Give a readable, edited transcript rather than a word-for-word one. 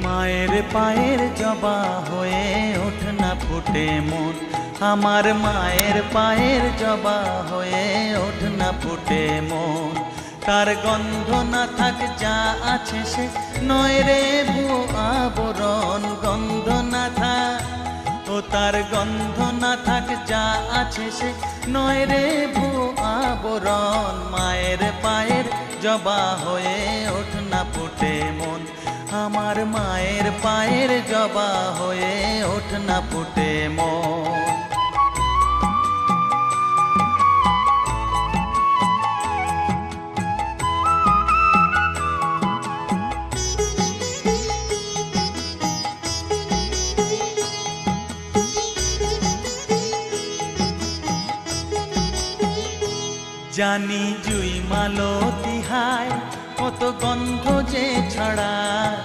মায়ের পায়ের জবা হয়ে ওঠ না ফুটে মন, আমার মায়ের পায়ের জবা হয়ে ওঠ না ফুটে মন। তার গন্ধ না থাক যা আছে সে নয় রে ভুয়ো আবরণ, গন্ধ না থাক ও তার গন্ধ না থাক যা আছে সে নয় রে ভুয়ো আবরণ। মায়ের পায়ের জবা হয়ে ওঠ না ফুটে মন, আমার মায়ের পায়ের জবা হয়ে ওঠ না ফুটে মন। জানি জুই মালতি হায় কত গন্ধ যে ছড়ায়,